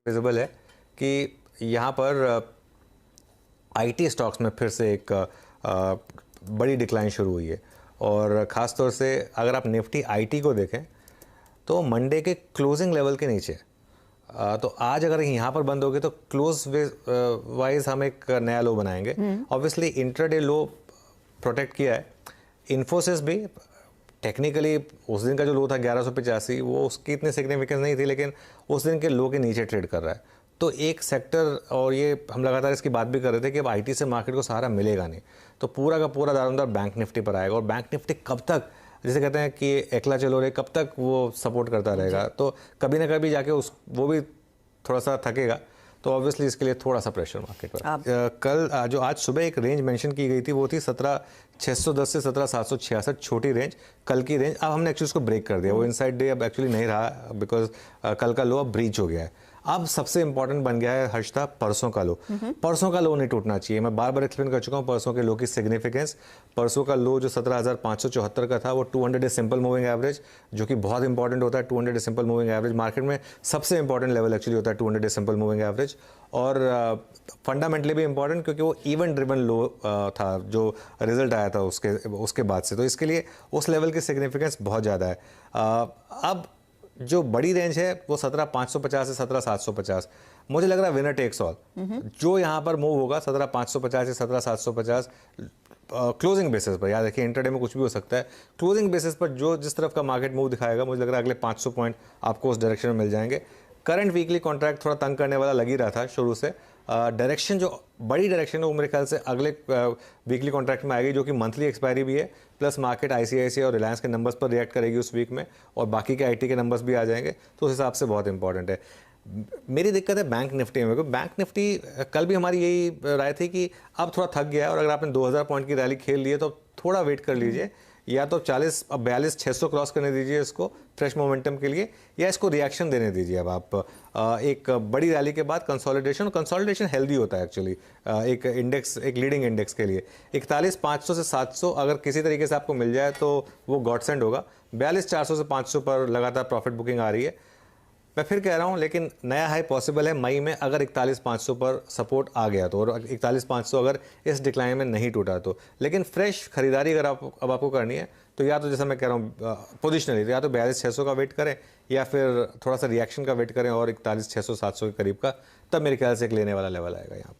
Visible है कि यहाँ पर आईटी स्टॉक्स में फिर से एक बड़ी डिक्लाइन शुरू हुई है। और ख़ास तौर से अगर आप निफ्टी आईटी को देखें तो मंडे के क्लोजिंग लेवल के नीचे, तो आज अगर यहाँ पर बंद होगी तो क्लोज वाइज हम एक नया लो बनाएंगे। ऑब्वियसली इंट्राडे लो प्रोटेक्ट किया है। इन्फोसिस भी टेक्निकली उस दिन का जो लो था 1185, वो उसकी इतनी सिग्निफिकेंस नहीं थी, लेकिन उस दिन के लो के नीचे ट्रेड कर रहा है। तो एक सेक्टर, और ये हम लगातार इसकी बात भी कर रहे थे कि अब आईटी से मार्केट को सहारा मिलेगा नहीं, तो पूरा का पूरा दारोमदार बैंक निफ्टी पर आएगा। और बैंक निफ्टी कब तक, जैसे कहते हैं कि एकला चलो रे, कब तक वो सपोर्ट करता रहेगा, तो कभी ना कभी जाके वो भी थोड़ा सा थकेगा। तो ऑब्वियसली इसके लिए थोड़ा सा प्रेशर मार्केट पर। कल जो आज सुबह एक रेंज मेंशन की गई थी वो थी 17,610 से 17,766, छोटी रेंज, कल की रेंज। अब हमने एक्चुअली उसको ब्रेक कर दिया। वो इनसाइड डे अब एक्चुअली नहीं रहा, बिकॉज कल का लो अब ब्रीच हो गया है। अब सबसे इंपॉर्टेंट बन गया है हर्षता परसों का लो। परसों का लो नहीं टूटना चाहिए। मैं बार बार एक्सप्लेन कर चुका हूँ परसों के लो की सिग्निफिकेंस। परसों का लो जो 17,574 का था, वो 200 डे सिंपल मूविंग एवरेज, जो कि बहुत इंपॉर्टेंट होता है। 200 day simple moving average market में सबसे इंपॉर्टेंट लेवल एक्चुअली होता है 200 डे सिंपल मूविंग एवरेज। और फंडामेंटली भी इंपॉर्टेंट क्योंकि वो इवेंट ड्रिवन लो था जो रिजल्ट आया था उसके बाद से। तो इसके लिए उस लेवल की सिग्निफिकेंस बहुत ज़्यादा है। अब जो बड़ी रेंज है वो 17,550 से 17,750, मुझे लग रहा है विनर टेक्स ऑल। जो यहाँ पर मूव होगा 17,550 से 17,750 क्लोजिंग बेसिस पर, याद रखिए इंटरडे में कुछ भी हो सकता है। क्लोजिंग बेसिस पर जो जिस तरफ का मार्केट मूव दिखाएगा, मुझे लग रहा है अगले 500 पॉइंट आपको उस डायरेक्शन में मिल जाएंगे। करंट वीकली कॉन्ट्रैक्ट थोड़ा तंग करने वाला लग ही रहा था शुरू से। डायरेक्शन जो बड़ी डायरेक्शन है वो मेरे ख्याल से अगले वीकली कॉन्ट्रैक्ट में आएगी, जो कि मंथली एक्सपायरी भी है, प्लस मार्केट आईसीआईसीआई और रिलायंस के नंबर्स पर रिएक्ट करेगी उस वीक में, और बाकी के आईटी के नंबर्स भी आ जाएंगे। तो उस हिसाब से बहुत इंपॉर्टेंट है। मेरी दिक्कत है बैंक निफ्टी में, क्योंकि बैंक निफ्टी कल भी हमारी यही राय थी कि अब थोड़ा थक गया है, और अगर आपने 2000 पॉइंट की रैली खेल ली है तो थोड़ा वेट कर लीजिए। या तो 42,600 क्रॉस करने दीजिए इसको फ्रेश मोमेंटम के लिए, या इसको रिएक्शन देने दीजिए। अब आप एक बड़ी रैली के बाद कंसोलिडेशन हेल्दी होता है एक्चुअली एक इंडेक्स, एक लीडिंग इंडेक्स के लिए। 41,500 से 700 अगर किसी तरीके से आपको मिल जाए तो वो गॉडसेंड होगा। 42,400 से 500 पर लगातार प्रॉफिट बुकिंग आ रही है। मैं फिर कह रहा हूं, लेकिन नया हाई पॉसिबल है मई में, अगर 41,500 पर सपोर्ट आ गया तो, और 41,500 अगर इस डिक्लाइन में नहीं टूटा तो। लेकिन फ्रेश खरीदारी अगर अब आपको करनी है तो या तो जैसा मैं कह रहा हूं पोजिशनली, तो या तो 42,600 का वेट करें, या फिर थोड़ा सा रिएक्शन का वेट करें और 41,600 700 के करीब का, तब मेरे ख्याल से एक लेने वाला लेवल आएगा यहाँ पर।